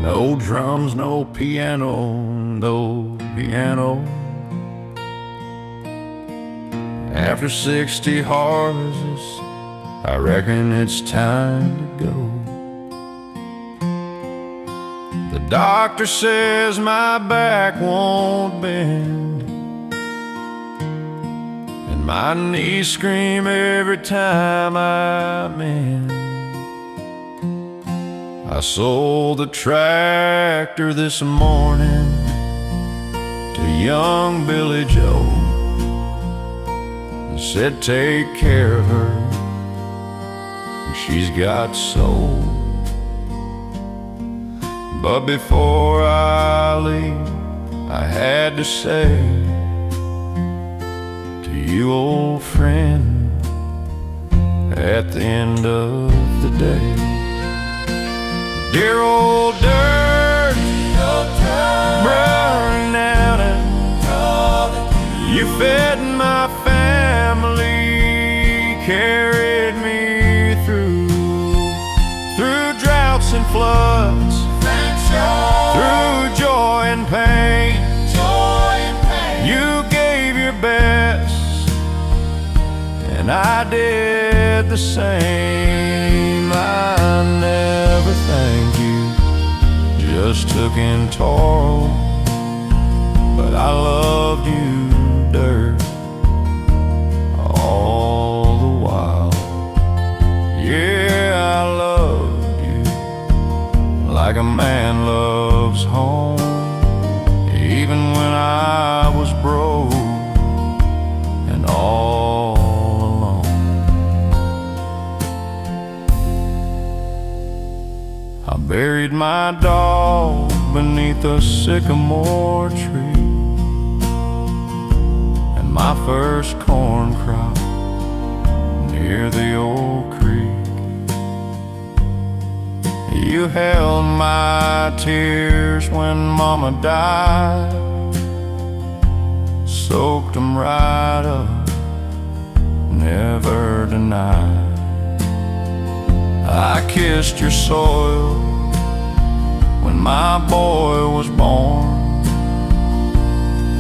No drums, no piano, no piano. After 60 horses, I reckon it's time to go. The doctor says my back won't bend, and my knees scream every time I mend. I sold the tractor this morning to young Billy Joe, and said take care of her, she's got soul. But before I leave, I had to say to you, old friend, at the end of the day, dear old dirt, burning out, and you fed my family, carried me through droughts and floods, through joy and pain. You gave your best, and I did the same. I never thanked you, just took in toil, but I loved you, dirt, all the while. Yeah, I loved you like a man loves home, even when I was broke and all alone. I buried my dog beneath a sycamore tree, and my first corn crop near the old creek. You held my tears when Mama died, soaked them right up, never denied. I kissed your soil when my boy was born,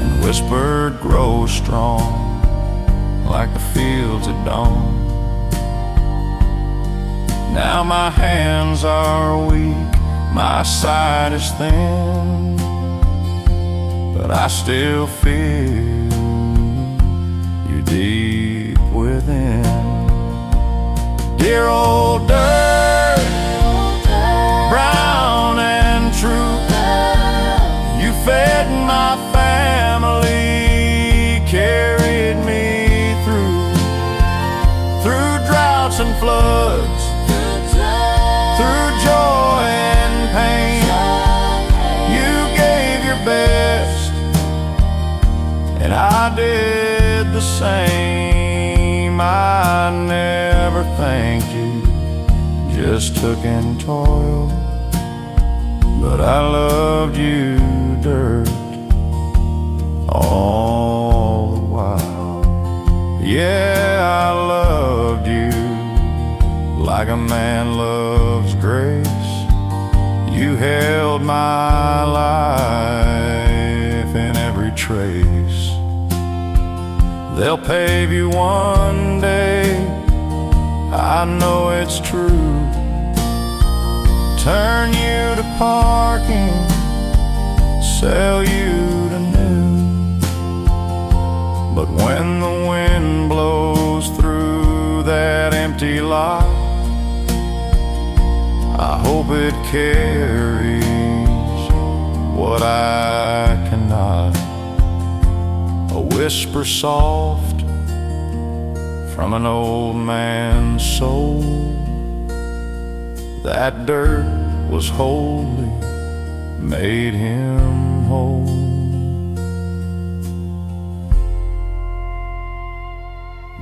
and whispered grow strong like the fields at dawn. Now my hands are weak, my sight is thin, but I still feel you deep within. Dear old dirt, brown and true, you fed my family, carried me through droughts and floods, through joy and pain. You gave your best, and I did the same. I never thanked you, just took in toil, but I loved you, dirt, all the while. Yeah, I loved you like a man loves grace. You held my life in every trace. They'll pave you one day, I know it's true, turn you to parking, sell you to new. But when the wind blows through that empty lot, I hope it carries what I cannot. A whisper soft from an old man's soul, that dirt was holy, made him whole.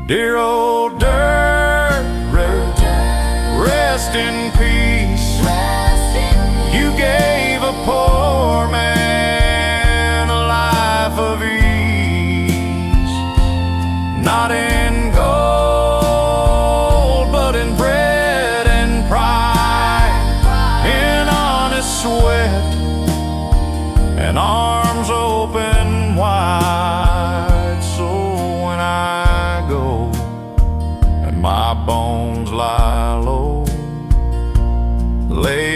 Dear old dirt, rest in peace. You gave a poor man a life of ease, not in gold, but in bread and pride, in honest sweat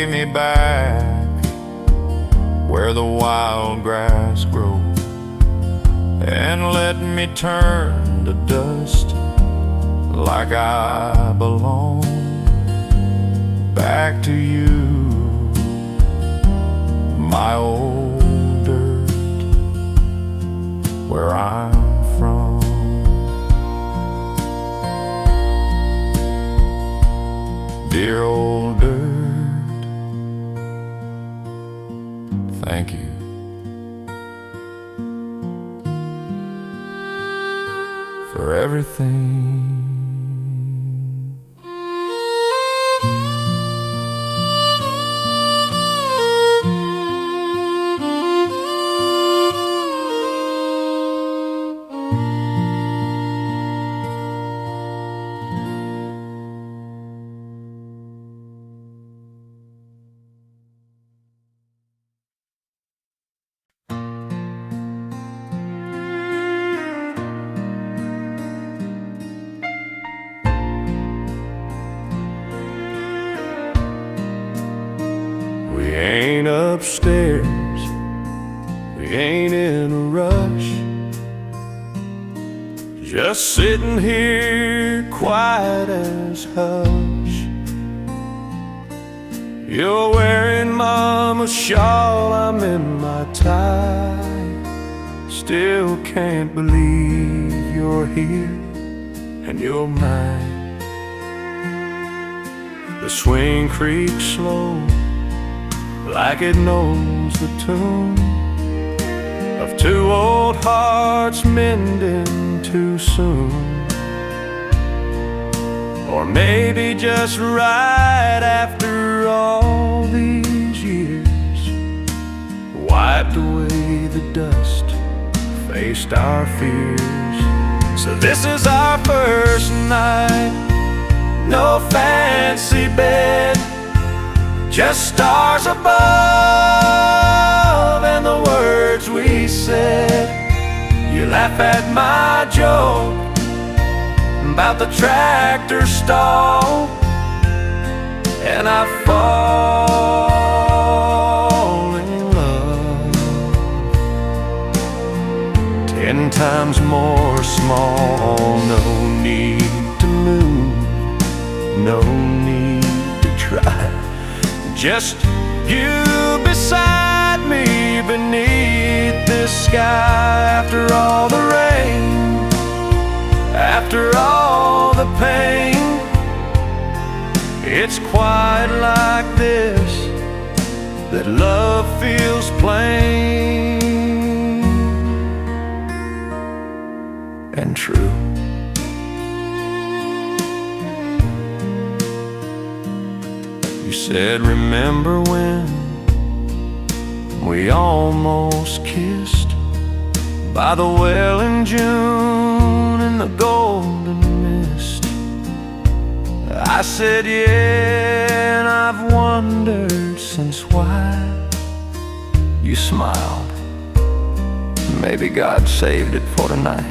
lay me back where the wild grass grows, and let me turn to dust like I belong back to you, my old dirt, where I'm from. Dear old dirt, thank you for everything. We ain't upstairs, we ain't in a rush, just sitting here quiet as hush. You're wearing Mama's shawl, I'm in my tie. Still can't believe you're here and you're mine. The swing creaks slow, like it knows the tune of two old hearts mending too soon. Or maybe just right after all these years, wiped away the dust, faced our fears. So this is our first night, no fancy bed, just stars above and the words we said. You laugh at my joke about the tractor stall, and I fall in love 10 times more small. No need to move, no need to try, just you beside me beneath this sky. After all the rain, after all the pain, it's quiet like this that love feels plain and true. You said, remember when we almost kissed by the well in June in the golden mist? I said, yeah, and I've wondered since why. You smiled, maybe God saved it for tonight.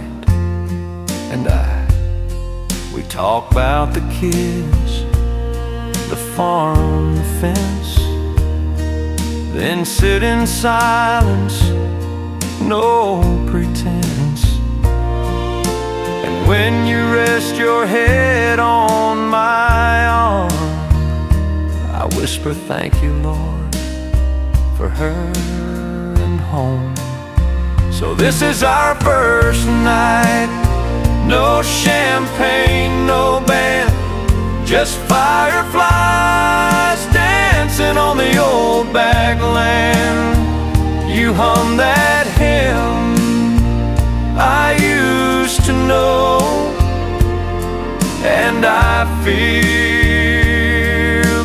And we talk about the kids, the farm, the fence, then sit in silence, no pretense. And when you rest your head on my arm, I whisper, thank you, Lord, for her and home. So this is our first night, no champagne, no band, just fireflies dancing on the old back land. You hum that hymn I used to know, and I feel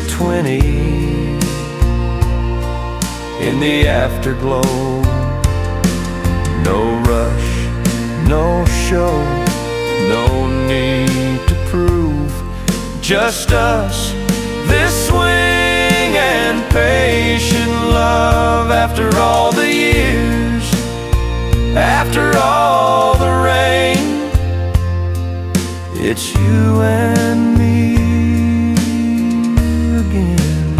20 in the afterglow. No rush, no show, no need to prove, just us, this swing and patient love. After all the years, after all the rain, it's you and me again.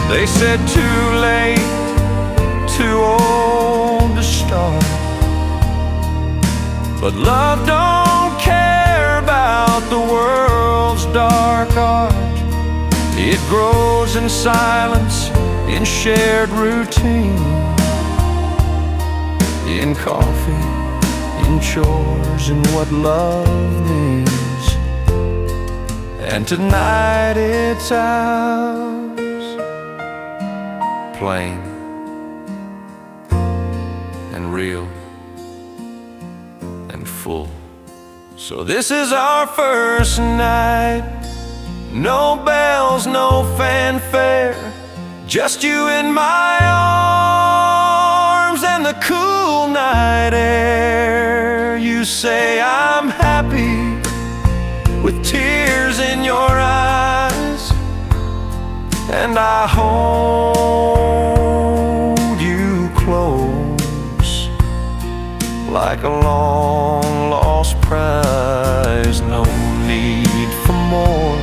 They said too late, too old to start. But love don't care about the world's dark art. It grows in silence, in shared routine, in coffee, in chores, in what love means. And tonight it's ours, plain and real and full. So this is our first night. No bells, no fanfare, just you in my arms and the cool night air. You say I'm happy with tears in your eyes, and I hold you close like a long lost prize. No need for more,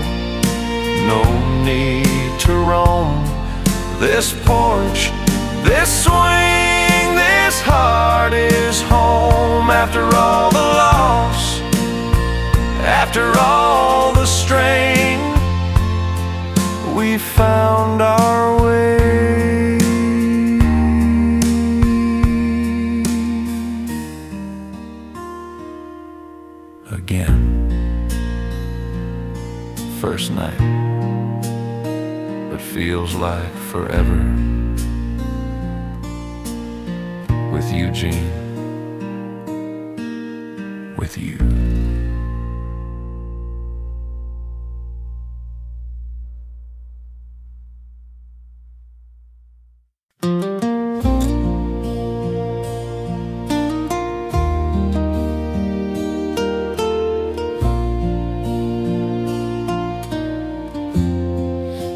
no need to roam this porch, this swing, this heart is home. After all the loss, after all the strain, we found our way. Again, first night, but feels like forever. With Eugene, with you.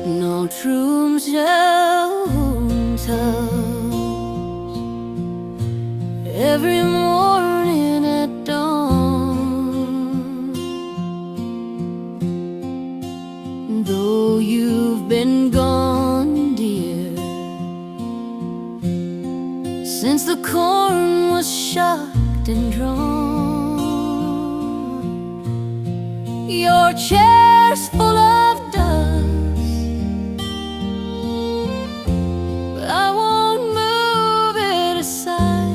No true shelter every morning at dawn. Though you've been gone, dear, since the corn was shucked and drawn, your chair's full of dust, but I won't move it aside.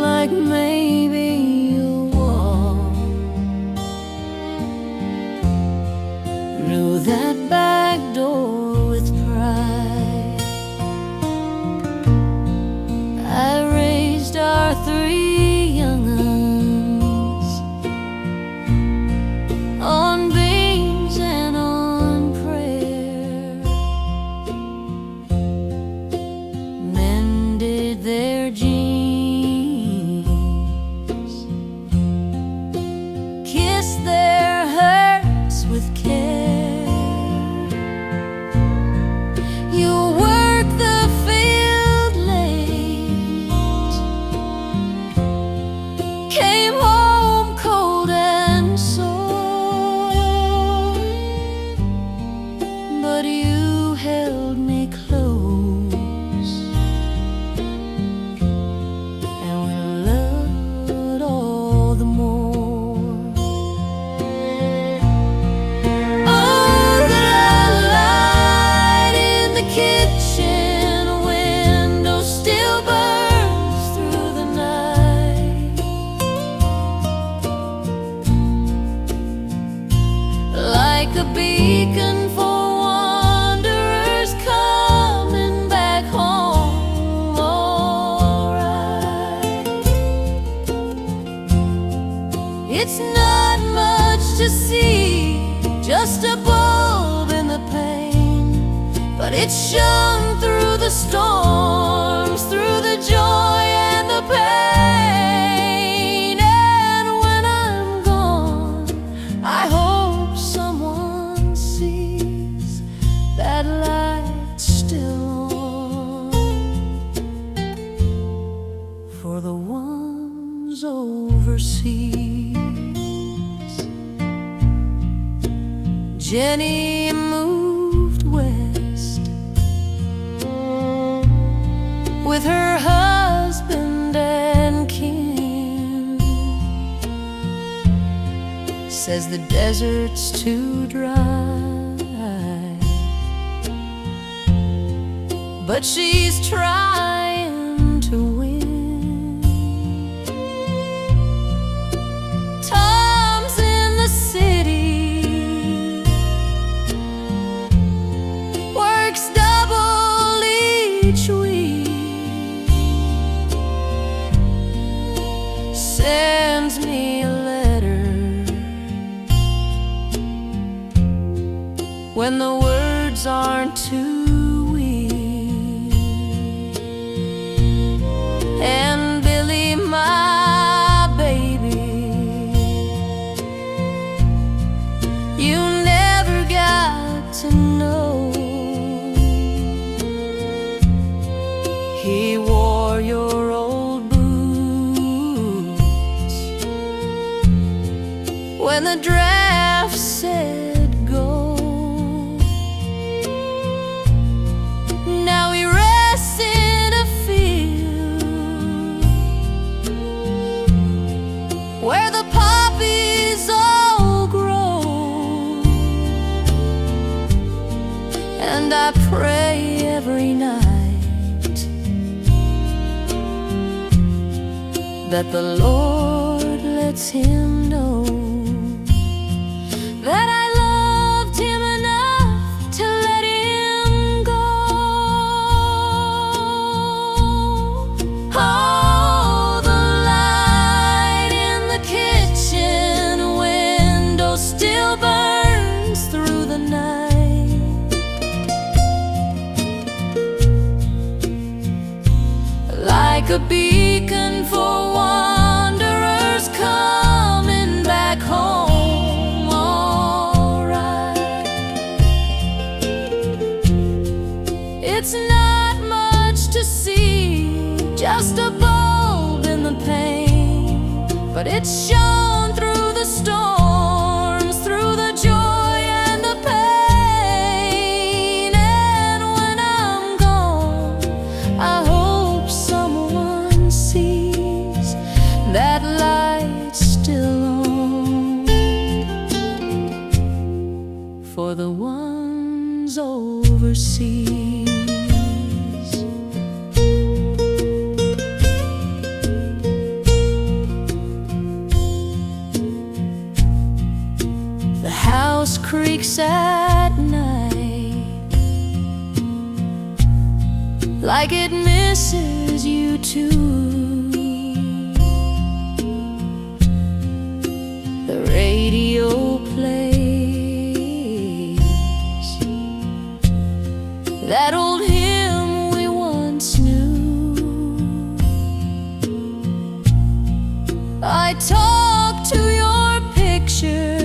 Like maybe you'll walk through that back door with pride. I raised our 3 young uns on beans and on prayer, mended their jeans, kissed their hurts with care. You work the field late, came home cold and sore, but you held me close, and we loved all the more. Oh, the light in the kitchen window still burns through the night, like a beacon for wanderers coming back home. Alright, it's not much to see, just a bulb in the pane, but it shone through the storms, through the joy and the pain. And when I'm gone, I hope someone sees that light still on, for the ones overseas. Jenny moved west with her husband and kin. Says the desert's too dry, but she's trying to win. Tom's in the city, works double each week, sends me a letter when the words aren't too weak. And Billy, my baby, you never got to know. He wore your old boots when the draft said go. Now he rests in a field where the poppies all grow, and I pray every night that the Lord lets him know that I loved him enough to let him go. Oh, the light in the kitchen window still burns through the night, like a beacon for wanderers coming back home. All right, it's not much to see, just a bulb in the pane, but it's shone through the storms, through the joy and the pain. And when I'm gone, I hope someone sees that light still on for the ones overseas. The house creaks at night, like it misses you too. The radio plays that old hymn we once knew. I talk to your picture,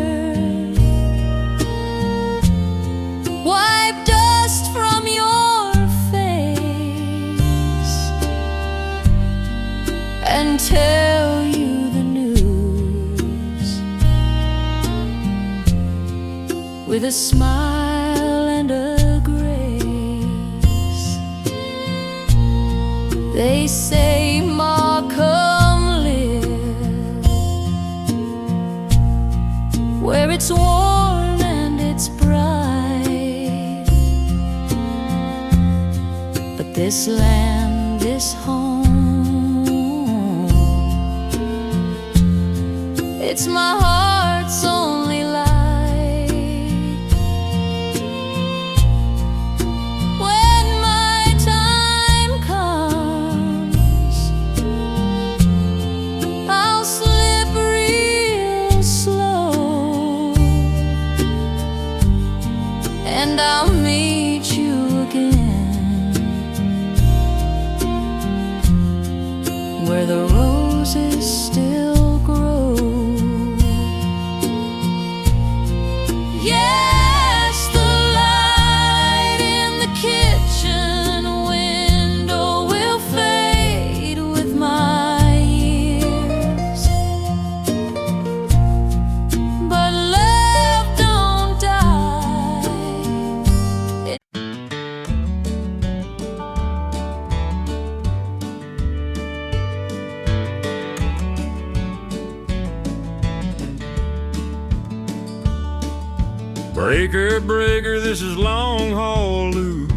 wipe dust from your face, and tell you the news with a smile and a grace. They say, Ma, come live where it's warm and it's bright, but this land, this home, it's my heart's only light. When my time comes, I'll slip real slow, and I'll meet you again where the roses still grow. Breaker, breaker, this is long haul Luke.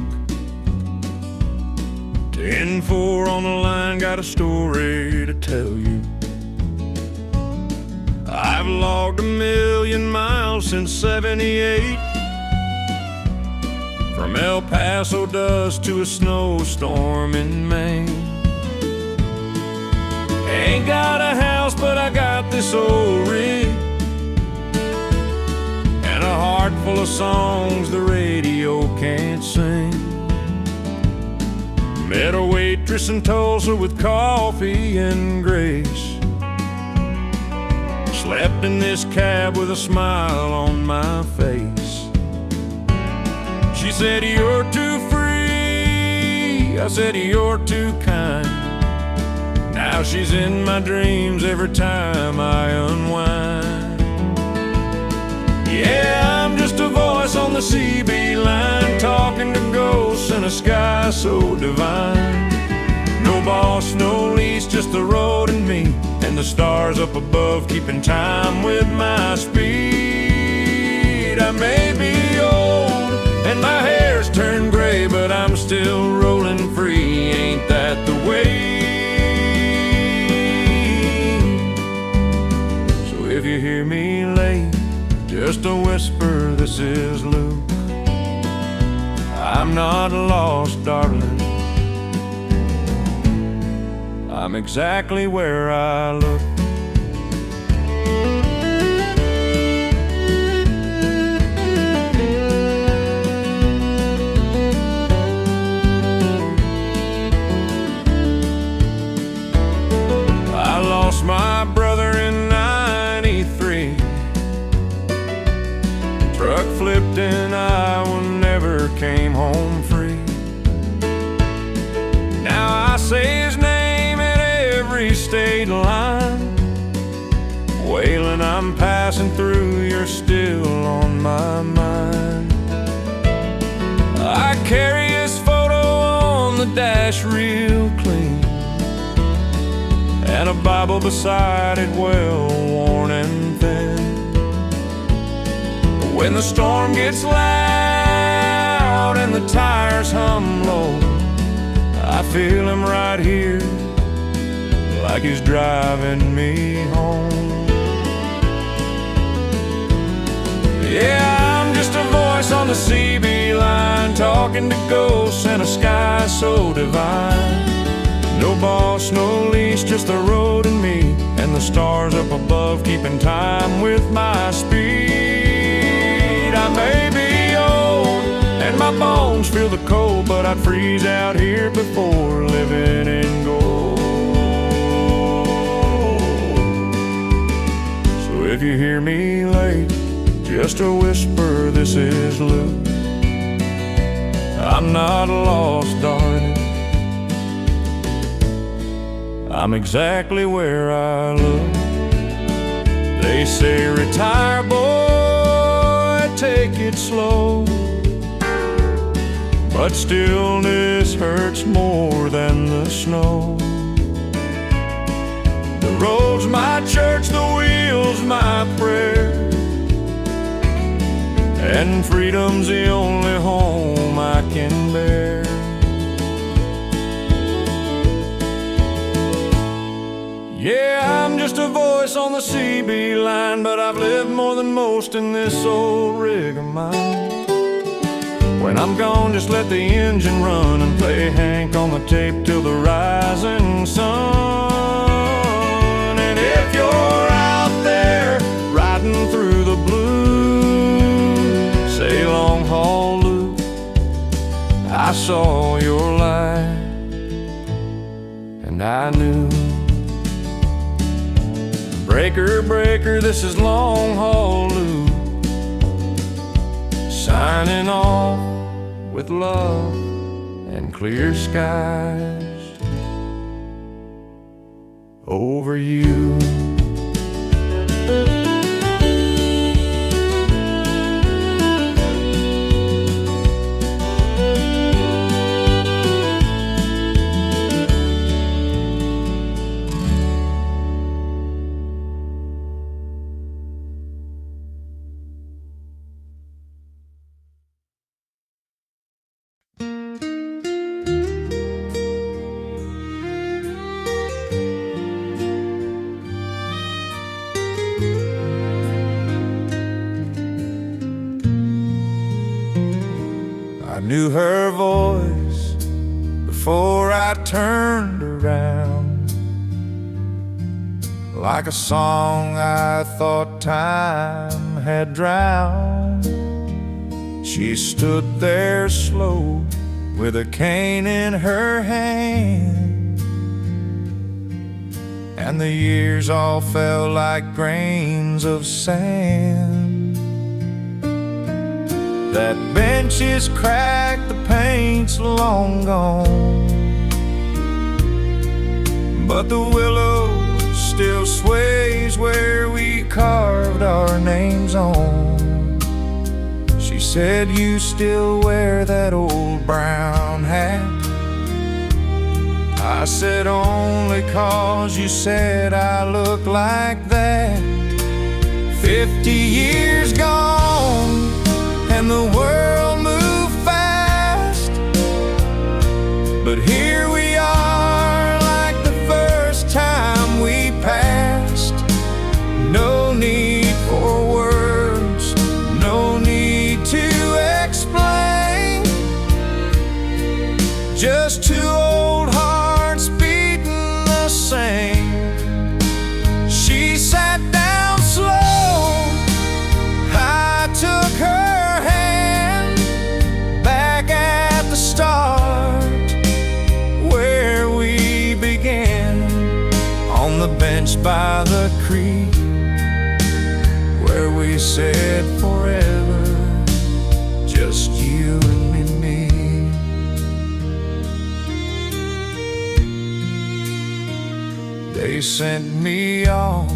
10-4 on the line, got a story to tell you. I've logged 1,000,000 miles since '78, from El Paso dust to a snowstorm in Maine. Ain't got a house, but I got this old rig and a heart full of songs the radio can't sing. Met a waitress in Tulsa with coffee and grace. Slept in this cab with a smile on my face. She said, "You're too free." I said, "You're too kind." Now she's in my dreams every time I unwind. Yeah, I'm just a voice on the CB line, talking to ghosts in a sky so divine. No boss, no lease, just the road and me, and the stars up above keeping time with my speed. I may be old and my hair's turned gray, but I'm still rolling free. Ain't that the way? So if you hear me late, just a whisper, this is Luke. I'm not lost, darling. I'm exactly where I look. I lost my brother in '93. Truck flipped in Iowa, never came home free. Now I say his name at every state line. Waylon, I'm passing through, you're still on my mind. I carry his photo on the dash real clean, and a Bible beside it, well worn and thin. When the storm gets loud and the tires hum low, I feel him right here, like he's driving me home. Yeah, I'm just a voice on the CB line, talking to ghosts in a sky so divine. No boss, no leash, just the road and me, and the stars up above keeping time with my speed. I may be old and my bones feel the cold, but I'd freeze out here before living in gold. So if you hear me late, just a whisper, this is Luke. I'm not lost, darling. I'm exactly where I look. They say, retire, boy, take it slow. But stillness hurts more than the snow. The road's my church, the wheel's my prayer, and freedom's the only home I can bear. Yeah, I'm just a voice on the CB line, but I've lived more than most in this old rig of mine. When I'm gone, just let the engine run and play Hank on the tape till the rising sun. And if you're out there riding through the blue, say long haul Luke, I saw your light and I knew. Breaker, breaker, this is long haul Luke, signing off with love and clear skies over you. knew her voice before I turned around, like a song I thought time had drowned. She stood there slow with a cane in her hand, and the years all fell like grains of sand. That bench is cracked, the paint's long gone, but the willow still sways where we carved our names on. She said, "You still wear that old brown hat?" I said, "Only 'cause you said I look like that." 50 years gone and the world moved fast, but here we are like the first time we passed. No need for words, no need to explain, just two old hearts beating the same. She sat down slow, I took her the bench by the creek, where we said forever, just you and me. They sent me off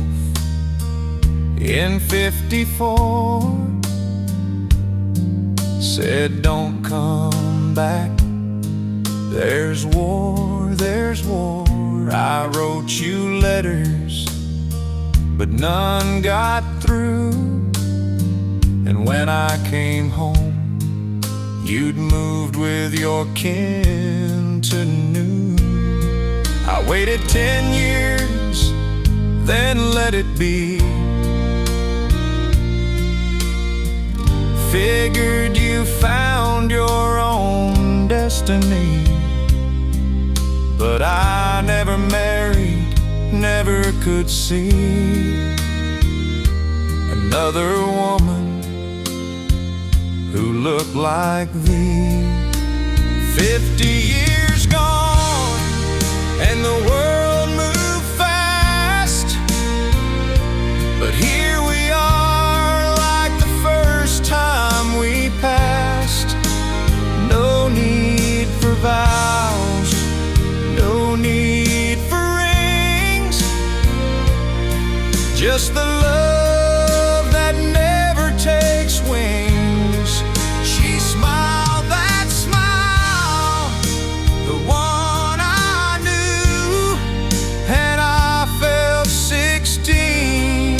in '54, said don't come back, there's war, there's war. I wrote you letters, but none got through, and when I came home, you'd moved with your kin to New. I waited 10 years, then let it be. Figured you found your own destiny, but I never married, never could see another woman who looked like thee. 50 years gone and the world moved fast, but here we are like the first time we passed. No need for vows, no need for rings, just the love that never takes wings. She smiled that smile, the one I knew, and I felt 16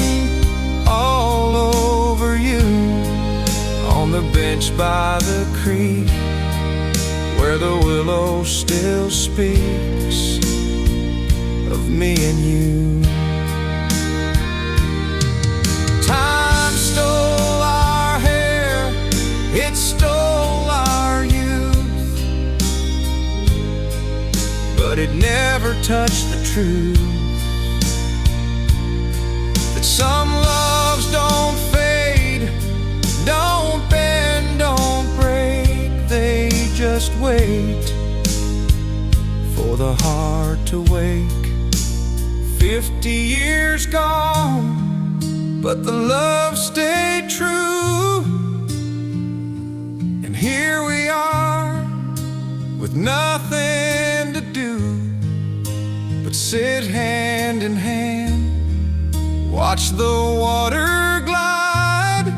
all over you. On the bench by the creek, where the willow still speaks of me and you. Time stole our hair, it stole our youth, but it never touched the truth that some loves don't fade, don't bend, don't break, they just wait for the heart to wake. 50 years gone, but the love stayed true, and here we are with nothing to do but sit hand in hand, watch the water glide,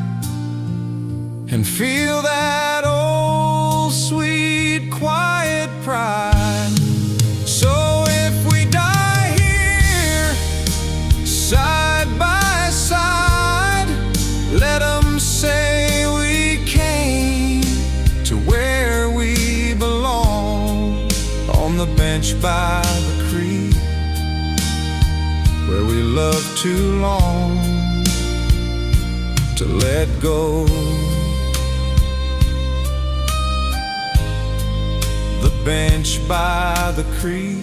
and feel that old sweet quiet pride. So if we die here side by side, let 'em say we came to where we belong, on the bench by the creek, where we loved too long to let go. bench by the creek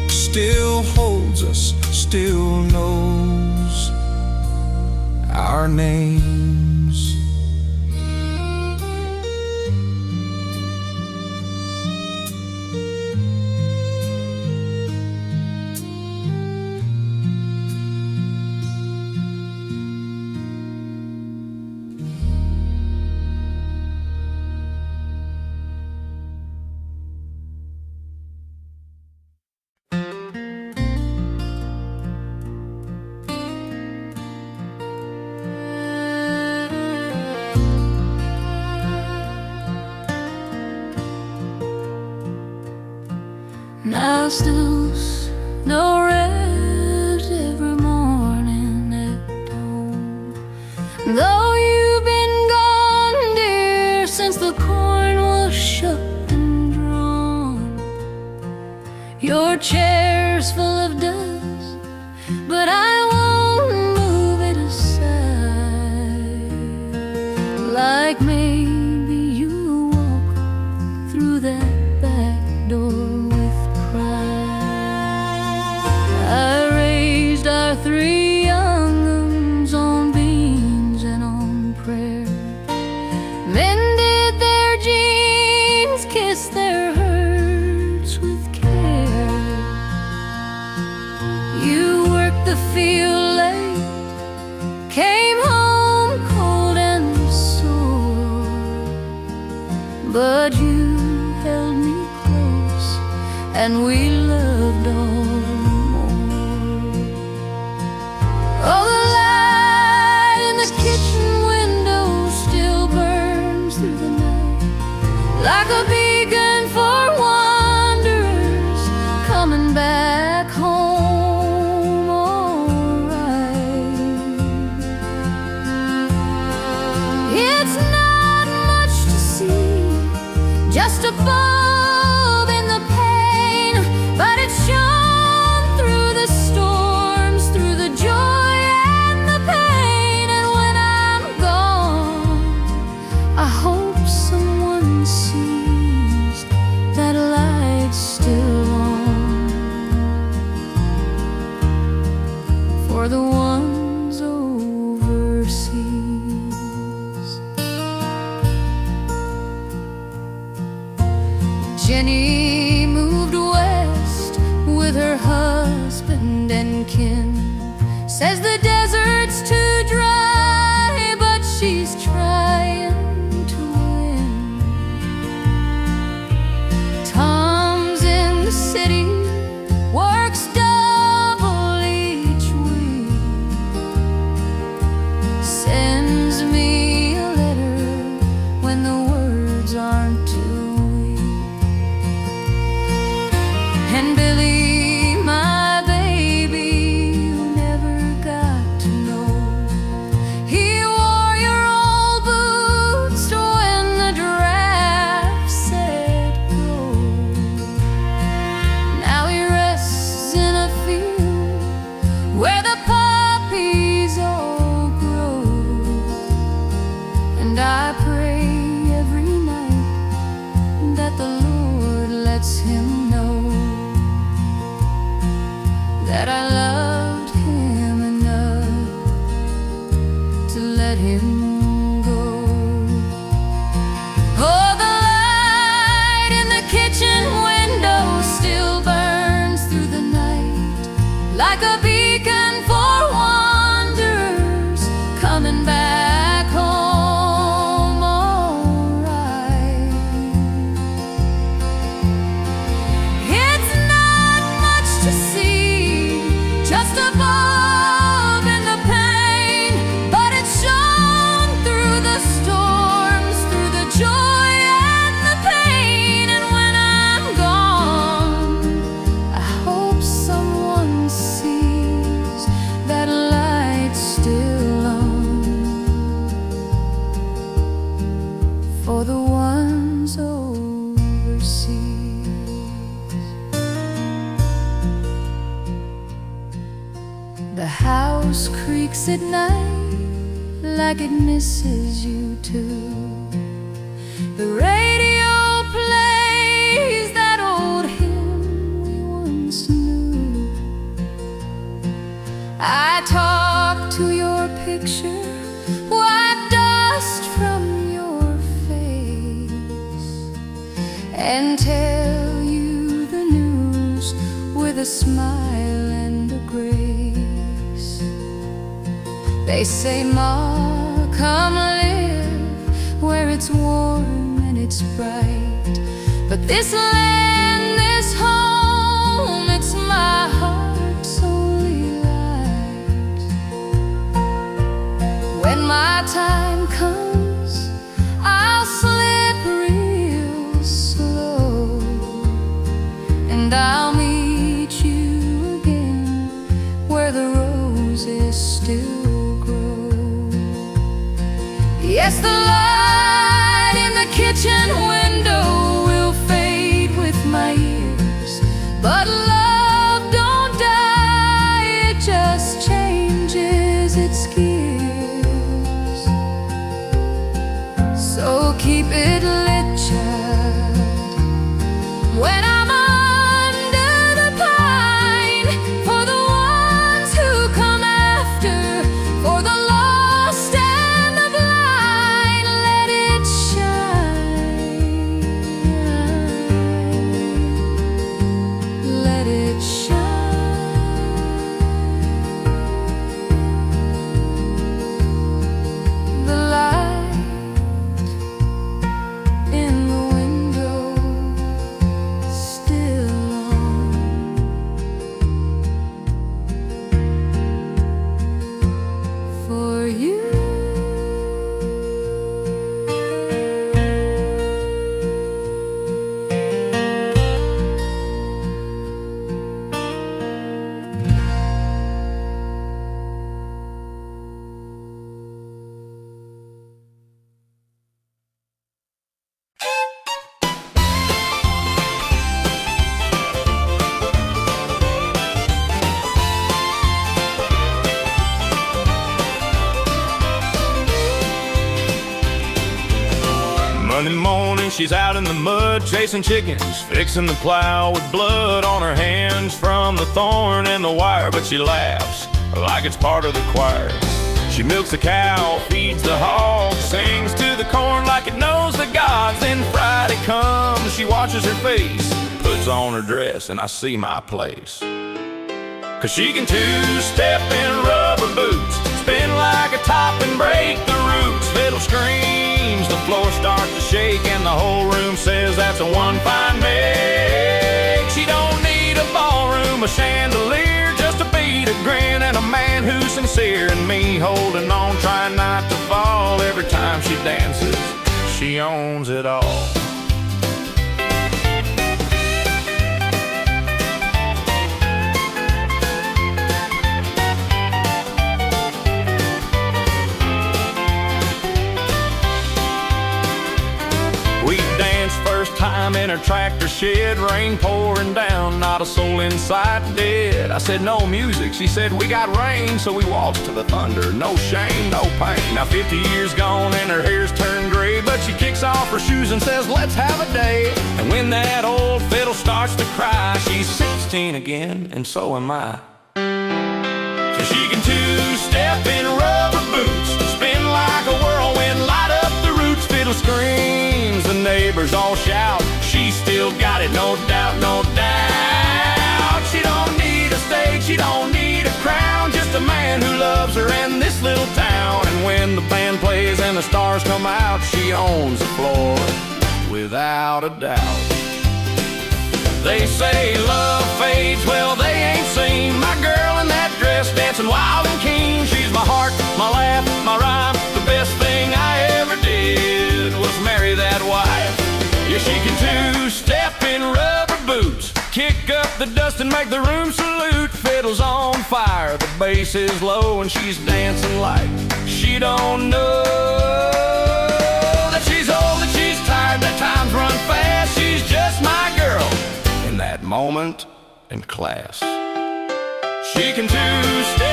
still holds us, still knows our names. Now snooze, no rest every morning at home. Though you've been gone, dear, since the corn was shucked and drawn. Your chair's full of dust, but I won't move it aside. Like maybe you'll walk through that back door. Our 3 young uns on beans and on prayer, mended their jeans, kissed their hurts with care. You worked the field late, came home cold and sore, but you held me close and we loved all. Oh, the light in the kitchen window still burns through the night, like a beacon for wanderers coming back home alright. It's not much to see, just a bulb in the pane, but it shone through the storms, through the joy. I hope someone sees that light's still on for the ones overseas. Jenny moved west with her husband and kin. Says the desert's too dry, but she's trying. City works double each week, sends me a letter when the words aren't too weak. And Billy, my baby, you never got to know, he wore your old boots when the draft said go. Where the poppies all grow, and I pray every night that the Lord lets him know that I loved him enough to let him go. Oh, the light in the kitchen window still burns through the night, like a beacon for wanderers coming back home alright. It's not much to see, just a bulb in the pane, but it shone through the storms, through the joy and the pain. And when I'm gone, I hope someone sees that light's still on for the ones overseas. The house creaks at night like it misses you too. The radio plays that smile and a grace. They say, Ma, come live where it's warm and it's bright. But this land, this home, it's my heart's only light. When my time comes, I'll slip real slow, and I'll meet you again where the roses still grow. Yes, the light in the kitchen window will fade with my years, but love don't die, it just changes its gears. So keep it lit, child, when I'm under the pine, for the ones who come after, for the lost and the blind. Let it shine, let it shine. The light in the window still on, for you. Monday morning, she's out in the mud, chasing chickens, fixing the plow with blood on her hands from the thorn and the wire. But she laughs like it's part of the choir. She milks the cow, feeds the hog, sings to the corn like it knows the gods. Then Friday comes, she washes her face, puts on her dress, and I see my place. 'Cause she can two-step in rubber boots, spin like a top and break the roots. Fiddle screams, the floor starts to shake, and the whole room says that's a one fine make. She don't need a ballroom, a chandelier, just a beat, a grin, and a man who's sincere. And me holding on, trying not to fall. Every time she dances, she owns it all. We danced first time in her tractor shed, rain pouring down, not a soul in sight, dead. I said, no music. She said, we got rain. So we waltzed to the thunder, no shame, no pain. Now 50 years gone and her hair's turned gray, but she kicks off her shoes and says, let's have a day. And when that old fiddle starts to cry, she's 16 again, and so am I. So she can two-step in rubber boots, spin like a whirlwind, light up the roots. Fiddle screams, the neighbors all shout, she's still got it, no doubt, no doubt. She don't need a stage, she don't need a crown, just a man who loves her and this little town. And when the band plays and the stars come out, she owns the floor without a doubt. They say love fades, well they ain't seen my girl in that dress, dancing wild and keen. She's my heart, my laugh, my rhyme. The best thing I ever did was marry that wife. Yeah, she can two-step in rubber boots, kick up the dust and make the room salute. Fiddle's on fire, the bass is low, and she's dancing like she don't know that she's old, that she's tired, that time's run fast. She's just my girl in that moment in class. She can two-step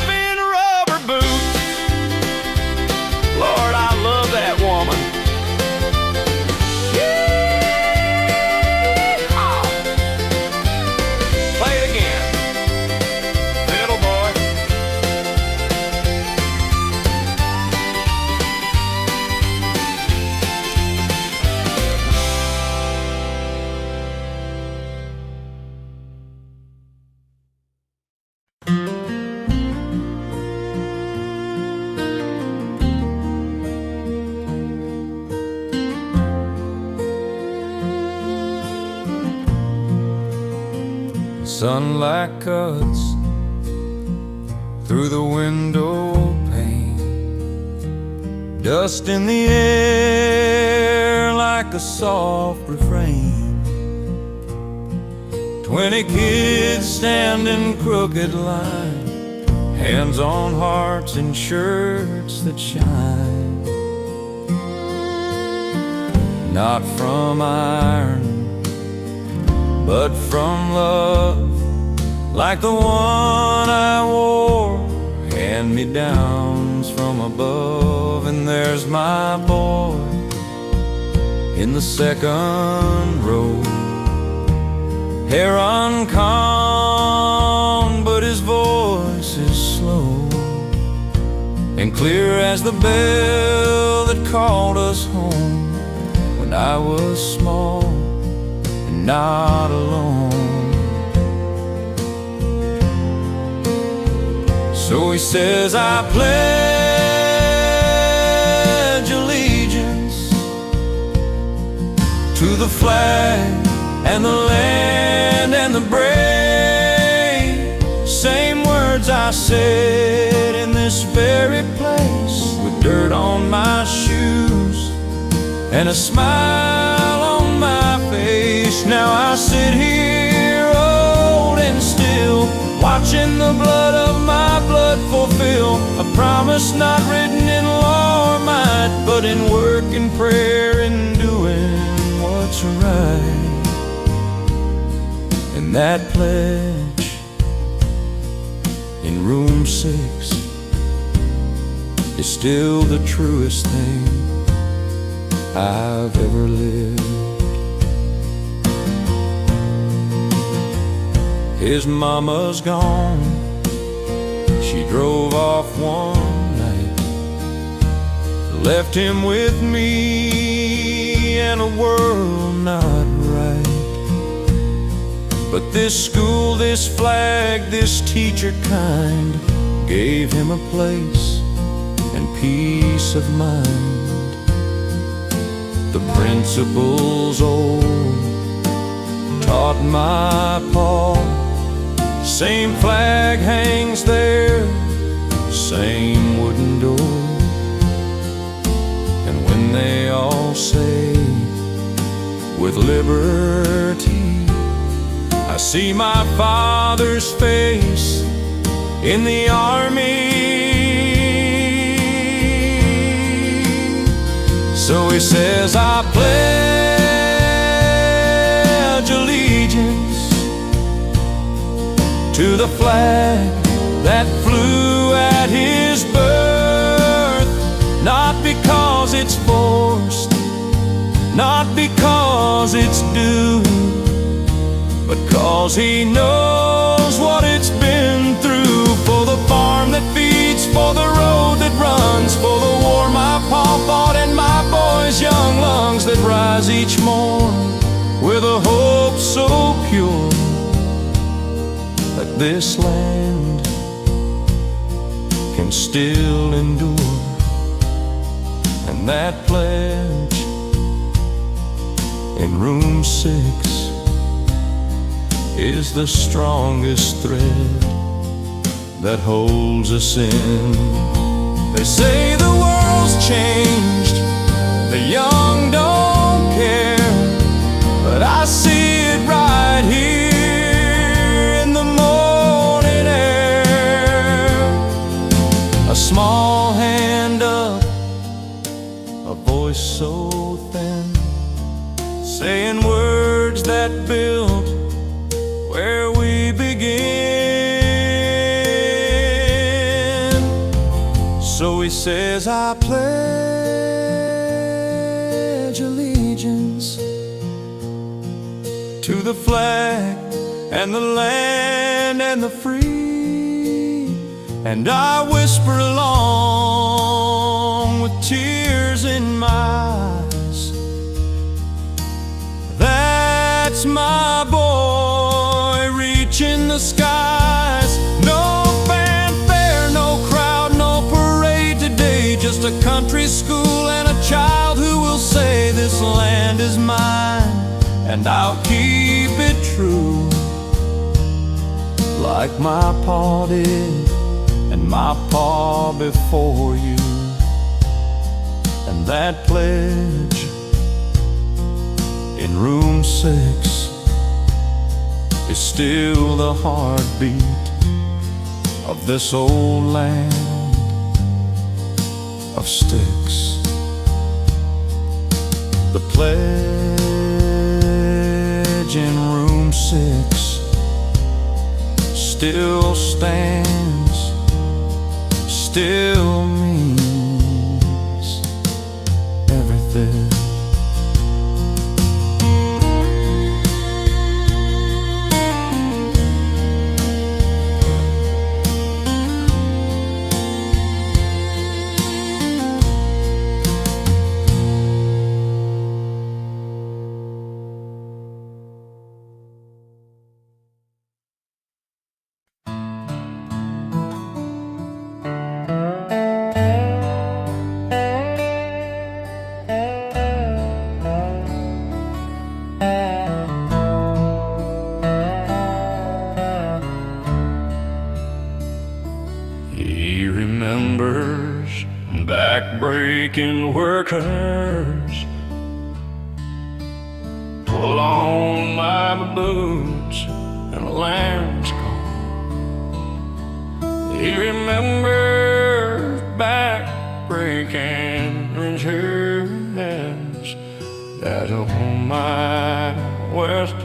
in rubber boots. Lord, I love that woman. Yeehaw. Play it again, fiddle boy. Sunlight cuts through the window pane, dust in the air like a soft refrain. 20 kids stand in crooked line, hands on hearts in shirts that shine. Not from iron, but from love, like the one I wore, hand-me-downs from above. And there's my boy in the second row, hair uncombed, but his voice is slow and clear as the bell that called us home when I was small and not alone. So he says, I pledge allegiance to the flag and the land and the brave. Same words I said in this very place, with dirt on my shoes and a smile on my face. Now I sit here old and still, watching the blood of my blood fulfill a promise not written in law or might, but in work and prayer and doing what's right. And that pledge in room 6 is still the truest thing I've ever lived. His mama's gone, she drove off one night, left him with me and a world not right. But this school, this flag, this teacher kind gave him a place and peace of mind. The principles old taught my Paul, same flag hangs there, same wooden door. And when they all say, with liberty, I see my father's face in the army. So he says, I pledge allegiance to the flag that flew at his birth, not because it's forced, not because it's due, but 'cause he knows what it's been through. For the farm that feeds, for the road that runs, for the war my pa fought and my boy's young lungs that rise each morn with a hope so pure that this land can still endure. And that pledge in room 6 is the strongest thread that holds us in. They say the world's changed, the young don't care, but I see it right here in the morning air. A small hand up, a voice so thin, saying words that build where we begin. So he says, I pledge allegiance to the flag and the land and the free. And I whisper along with tears in my eyes, that's my boy reaching the skies. No fanfare, no crowd, no parade today, just a country school and a child who will say this land is mine, and I'll keep it true. like my pa did, and my pa before you. And that pledge in room 6 is still the heartbeat of this old land of sticks. The pledge in room 6 still stands, still means everything. He remembers back-breaking workers pull on my boots and a lamb's call. He remembers back-breaking insurance that on my west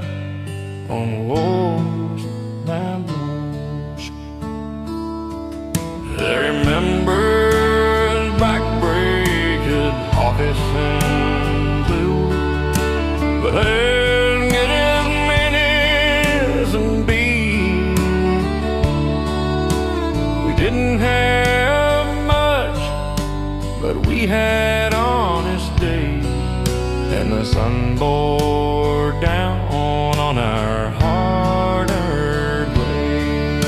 on the walls that blows. They remember back-breaking office and blue, but they'll get as many as and be. We didn't have much, but we had honest days, and the sun bore down on our hard-earned ways.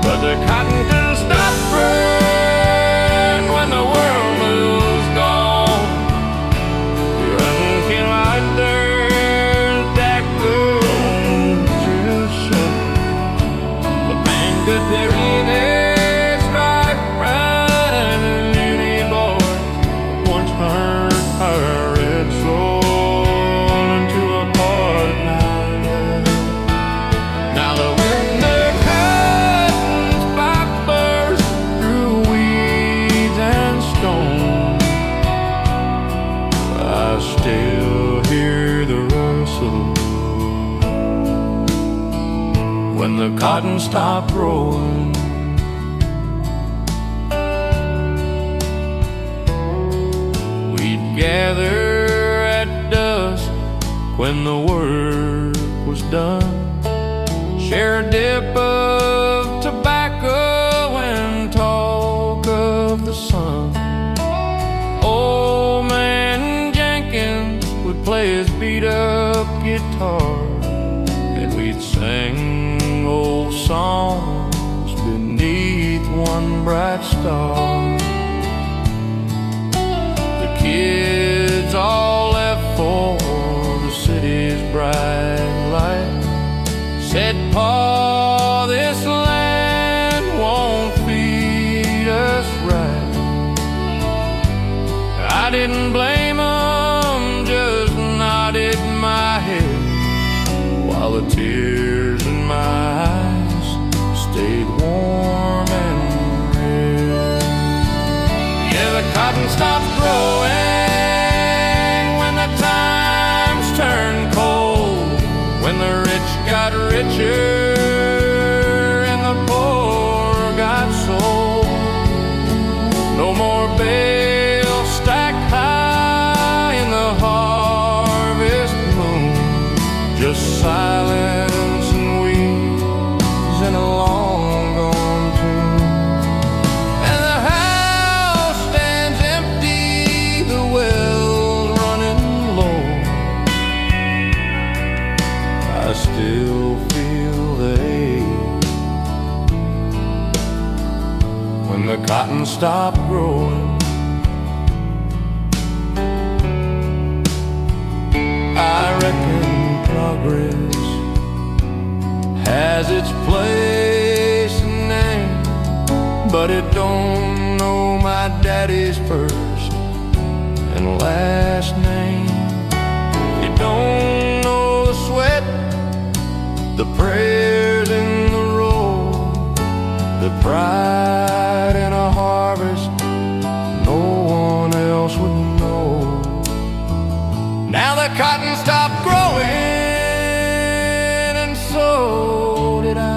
But the cotton couldn't stop burn when the world was gone. We run came like there's that goes through sun. But man, could there really strike right in the uni boy once heard her red soul into a part of night. Now the winter curtains by burst through weeds and stone. I still hear the rustle when the cotton stopped growing. We'd gather at dusk when the work was done, share a dip of tobacco and talk of the sun. Old man Jenkins would play his beat-up guitar, and we'd sing old songs beneath one bright star. The kids all left for the city's bright light, said, "Pa, this land won't feed us right." I didn't blame 'em, just nodded my head while the tears in my eyes stayed warm and red. Yeah, the cotton stopped growing when the times turned cold, when the rich got richer and the poor got sold. No more bales stacked high in the harvest moon, just silence and weeds and a long gone tune. And the house stands empty, the well's running low. I still feel the ache when the cotton stopped growing. I reckon progress has its place and name, but it don't know my daddy's first and last name. It don't know the sweat, the prayers in the road, the pride in a harvest no one else would know. Now the cotton stopped growing, and so did I.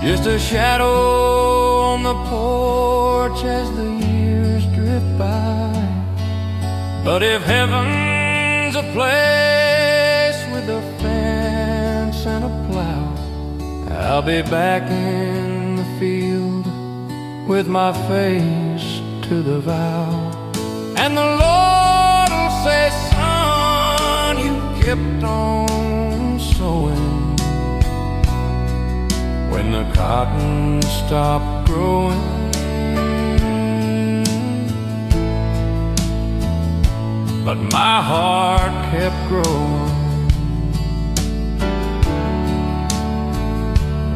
Just a shadow on the porch as the years drift by. But if heaven's a place with a fence and a plow, I'll be back in the field with my face to the vow. And the Lord will say, son, you kept on sowing when the cotton stopped growing. But my heart kept growing.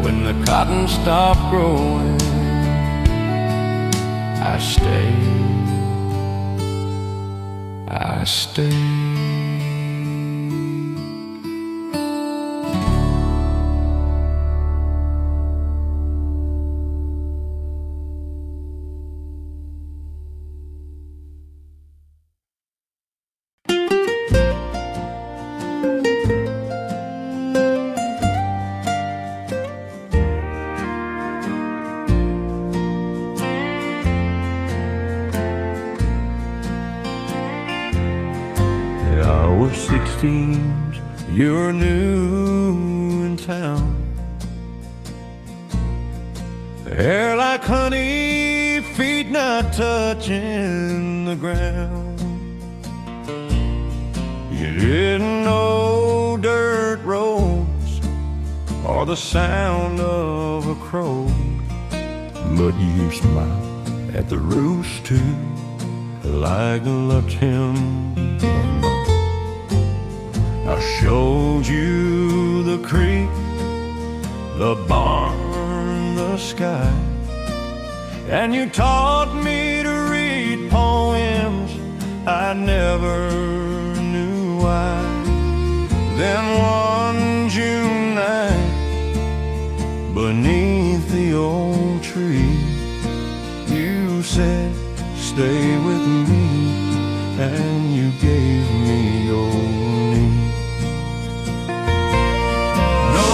When the cotton stopped growing, I stayed, I stayed. We're 16, you're new in town. Hair like honey, feet not touching the ground. You didn't know dirt roads or the sound of a crow, but you smiled at the rooster like loved him. I showed you the creek, the barn, the sky, and you taught me to read poems I never knew why. Then one June night, beneath the old tree, you said, stay with me, and you gave me your knee.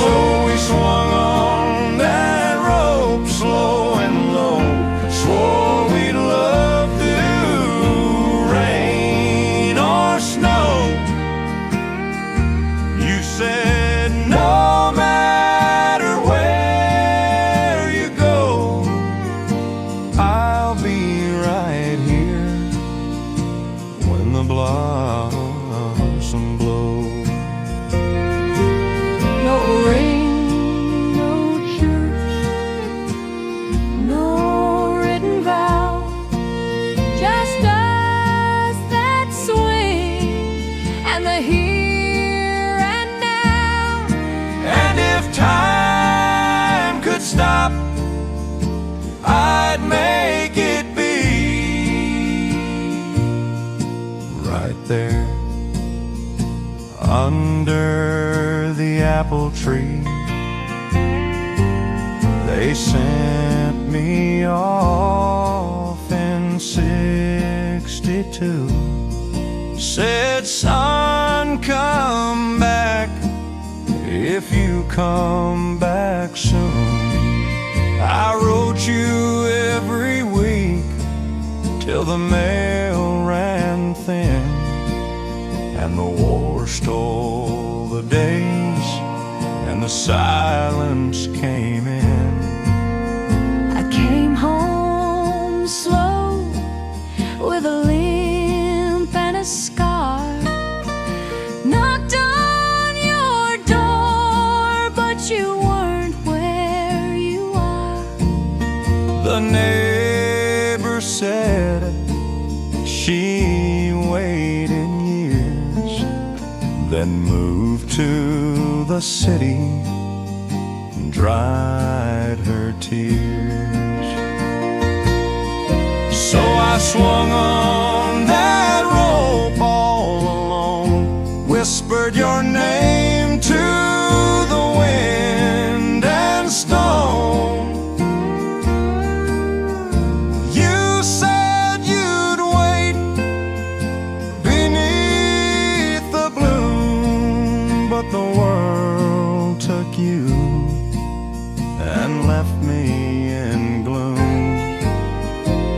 So we swung on that rope, slow and low, swore we'd love through rain or snow. You said no matter where you go, I'll be right here when the blossom blows. No rain, no church, no written vow, just us that swing and the here and now. And if time could stop, I'd make it be right there under the apple tree. They sent me off in '62. Said, son, come back if you come back soon. I wrote you every week till the mail ran thin, and the war stole the days, and the silence came in. I came home slow with a limp and a scar. Knocked on your door, but you weren't where you are. The neighbor said she waited years, then moved to the the city and dried her tears. So I swung on that rope all alone, whispered your name to the wind and stone. You said you'd wait beneath the bloom, but the world took you and left me in gloom.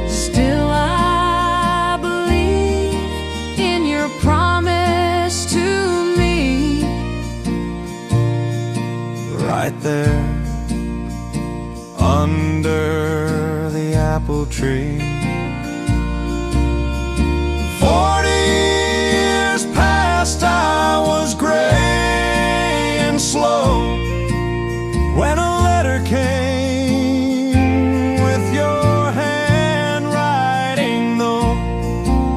Still I believe in your promise to me. Right there under the apple tree, 40 years past, I was gray and slow when a letter came with your handwriting, though.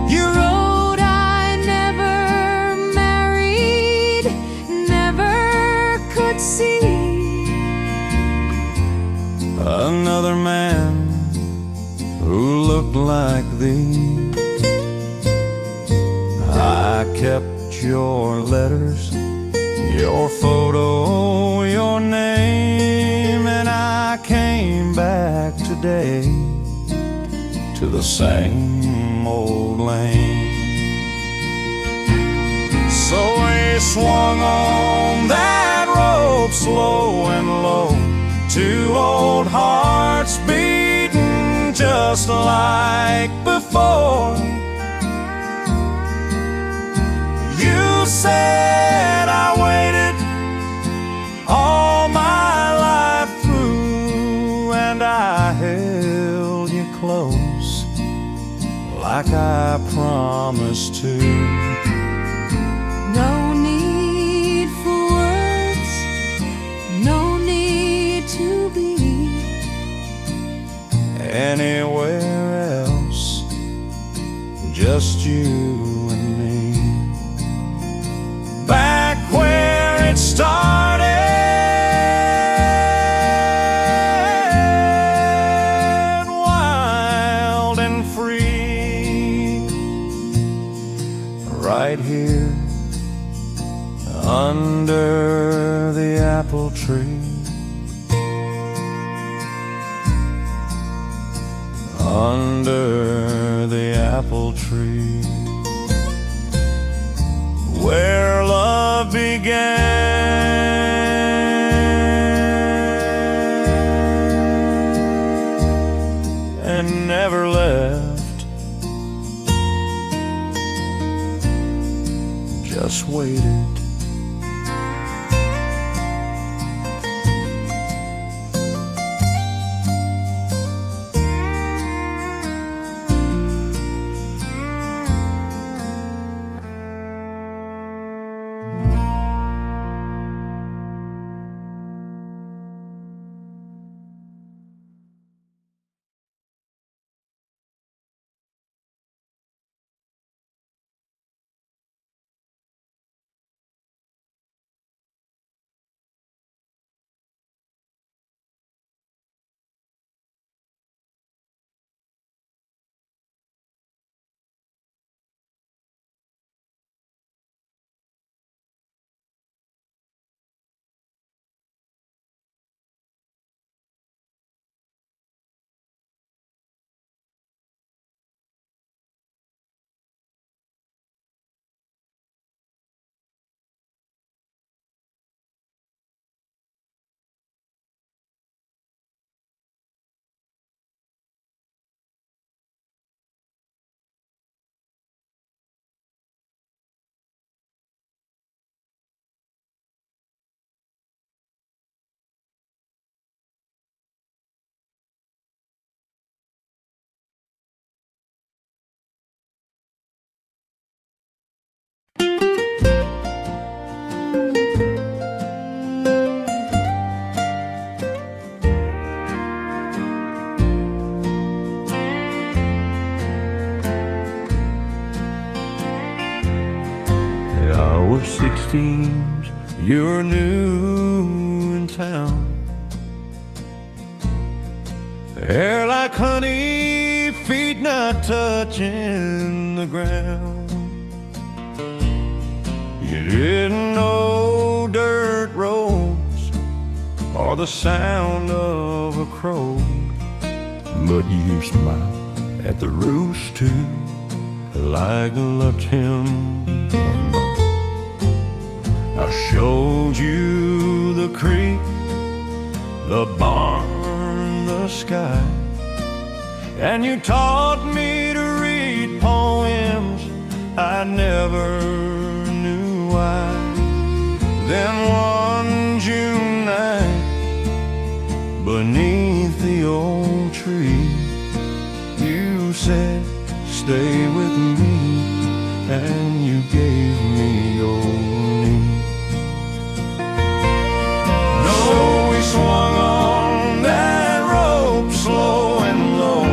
You wrote I never married, never could see Another man who looked like thee. I kept your letters, your photo, your name, and I came back today to the same old lane. So we swung on that rope slow and low, two old hearts beating just like before. You said I waited all my life through, and I held you close like I promised to. No need for words, no need to be anywhere else, just you and me. Back where it started, wild and free, right here under the apple tree. Under the apple tree, where love began and never left, just waited. Our 16s, you're new in town. Hair like honey, feet not touching the ground. You didn't know dirt roads or the sound of a crow, but you smiled at the rooster like I loved him. I showed you the creek, the barn, the sky, and you taught me to read poems I never knew why. Then one June night, beneath the old tree, you said, "Stay with me," and you gave me your knee. No, we swung on that rope slow and low,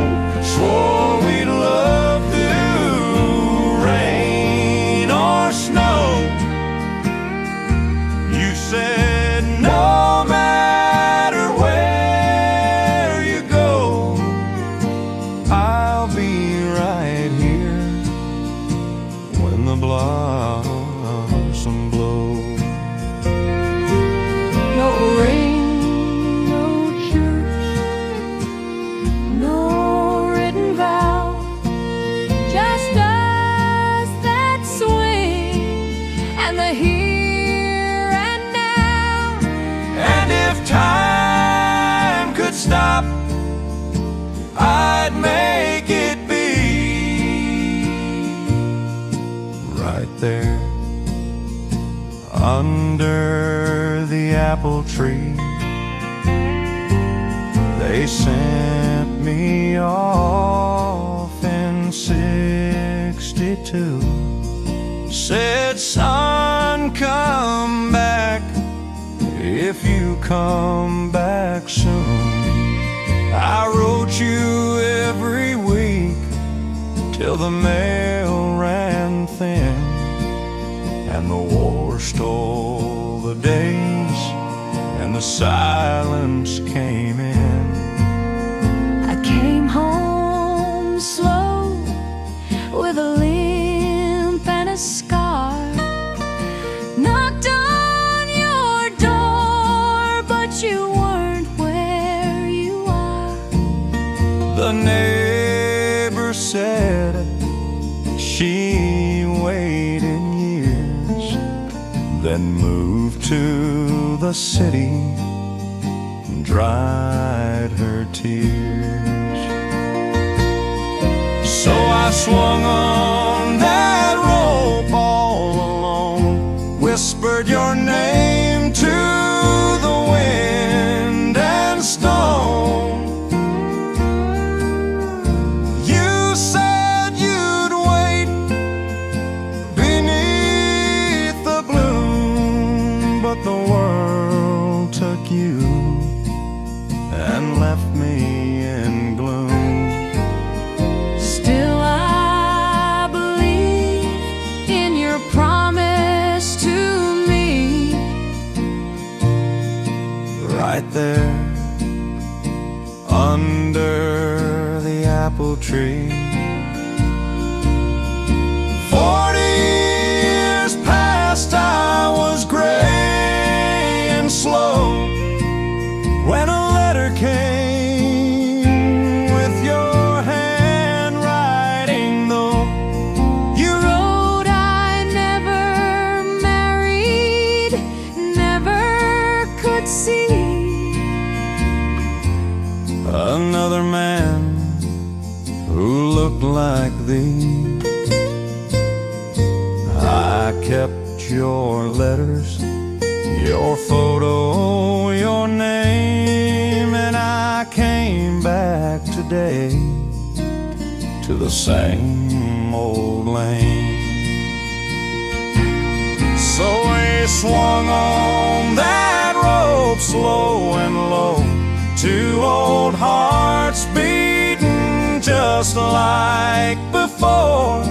swore we'd love through rain or snow. You said, "No matter where you go, I'll be right here when the blossom blows." No ring, no church, no written vow, just us that swing and the here and now. And if time could stop, I'd make it be right there under the apple tree. They sent me off in '62. Said, "Son, come back if you come back soon." I wrote you every week till the mail ran thin, and the war stole the days, and the silence came in. I came home slow with a limp and a scar. Knocked on your door, but you weren't where you are. The neighbor said she waited years, then moved to the city, dried her tears. So I swung on that rope all alone, whispered your name to the wind and stone. You said you'd wait beneath the bloom, but the world took you and left me in gloom. Still I believe in your promise to me. Right there under the apple tree. 40 years past, I was gray and slow when a letter came with your handwriting, though. You wrote, "I never married, never could see Another man who looked like thee." I kept your letters, your photo, your name, and I came back today to the same old lane. So we swung on that rope slow and low, two old hearts beating just like before.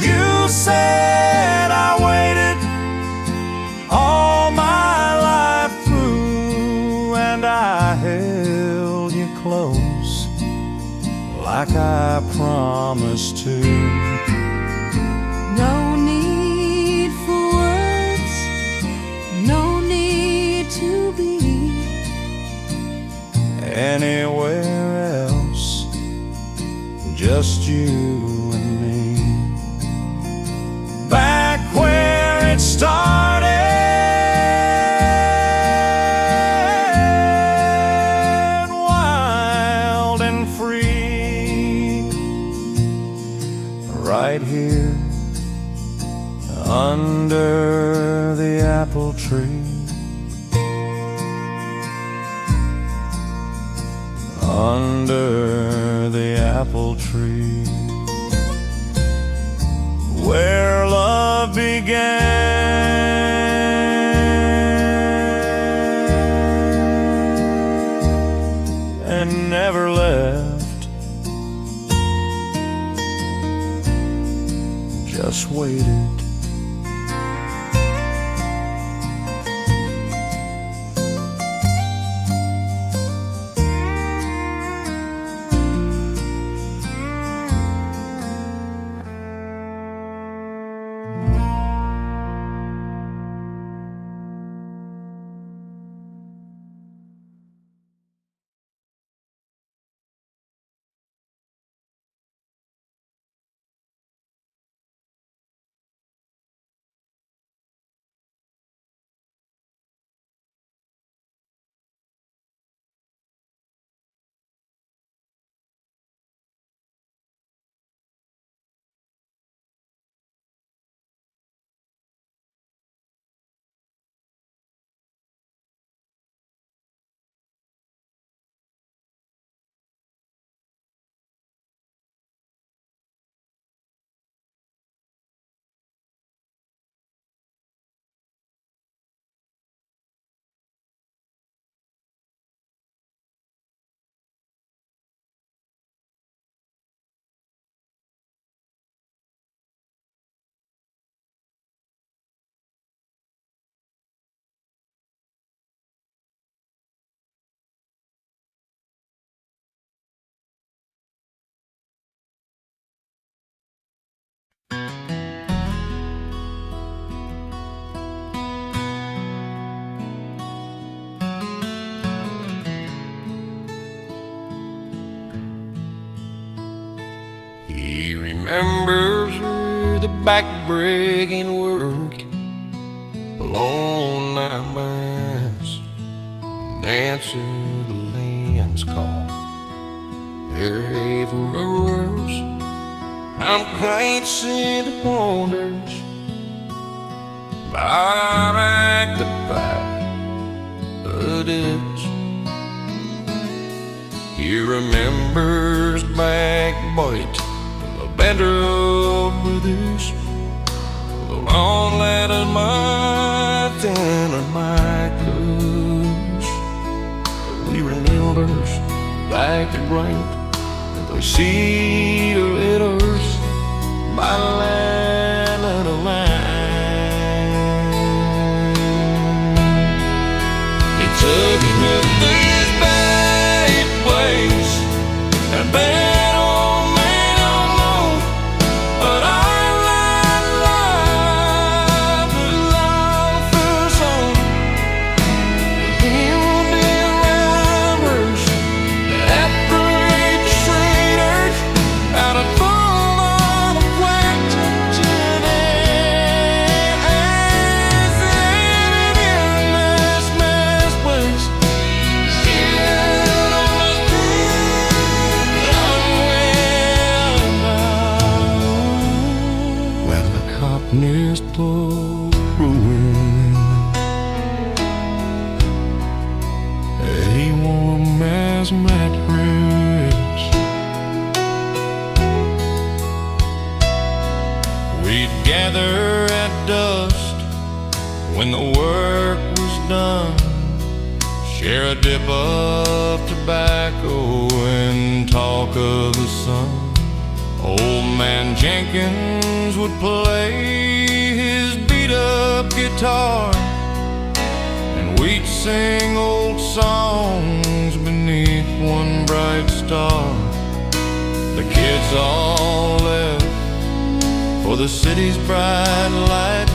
You said I waited like I promised to. No need for words, no need to be anywhere else, just you and me. Back where it started, wild and free, right here under the apple tree. Under the apple tree, where love began and never left, just waited. He remembers the back-breaking work, the long night mass, answer the land's call. Their heavy roars, I'm quite city wonders, back to back, the ditch. He remembers backbite, the better of this, the long ladder might and my cush. We remembers like the great, the sea letters by the land of the line. He took me to these bad ways and bad old man don't know, but I love the love for song. He will be robbers, average traders, out of full of whacked ass in this mess place. Still on the street, unwell now. When the cotton is blowing, he wore a hazmat dress. We'd gather at dusk when the work was done, share a dip of tobacco and talk of the sun. Old man Jenkins would play his beat-up guitar, and we'd sing old songs beneath one bright star. kids all left for the city's bright light.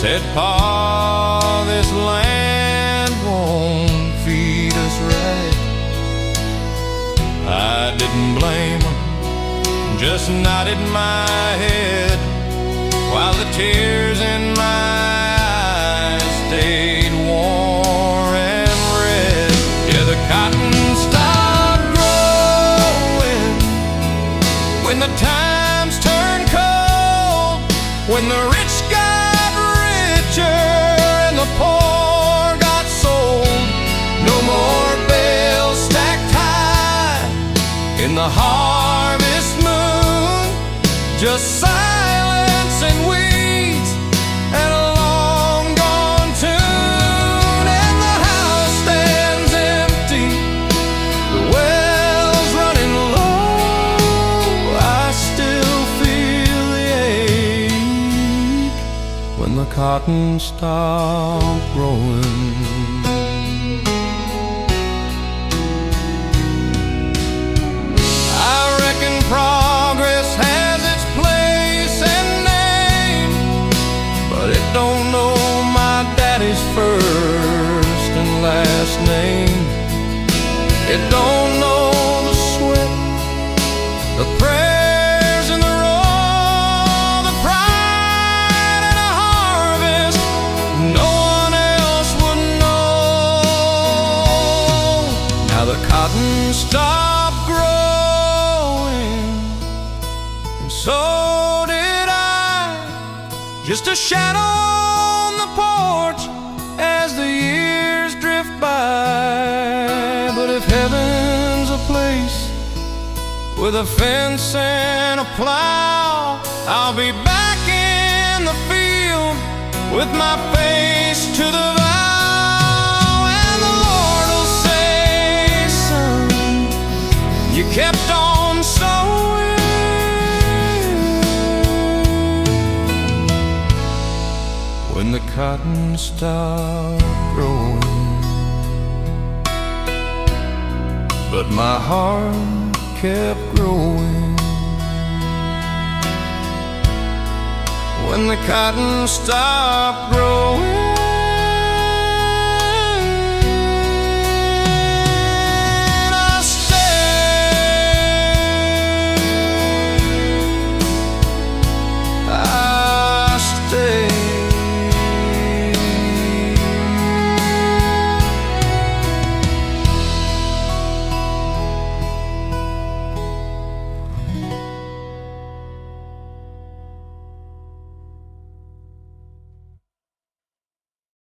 Said, Pa, this land won't feed us right. I didn't blame them, just nodded my head, while the tears in my eyes stayed warm and red. Yeah, the cotton stopped growing when the times turned cold, when the rich got richer and the poor got sold. No more bales stacked high in the harvest moon, just silence and weeds and a long gone tune. And the house stands empty, the well's running low. I still feel the ache when the cotton stopped growing. I reckon progress has its place and name, but it don't know my daddy's first and last name. It don't know the sweat, the prayers and the roll, the pride and a harvest no one else would know. Now the cotton stopped growing, and so did I, just a shadow on the porch as the years drift by. But if heaven's a place with a fence and a plow, I'll be back in the field with my face to the vow. And the Lord will say, son, you kept on sowing when the cotton stopped growing. But my heart kept growing when the cotton stopped growing.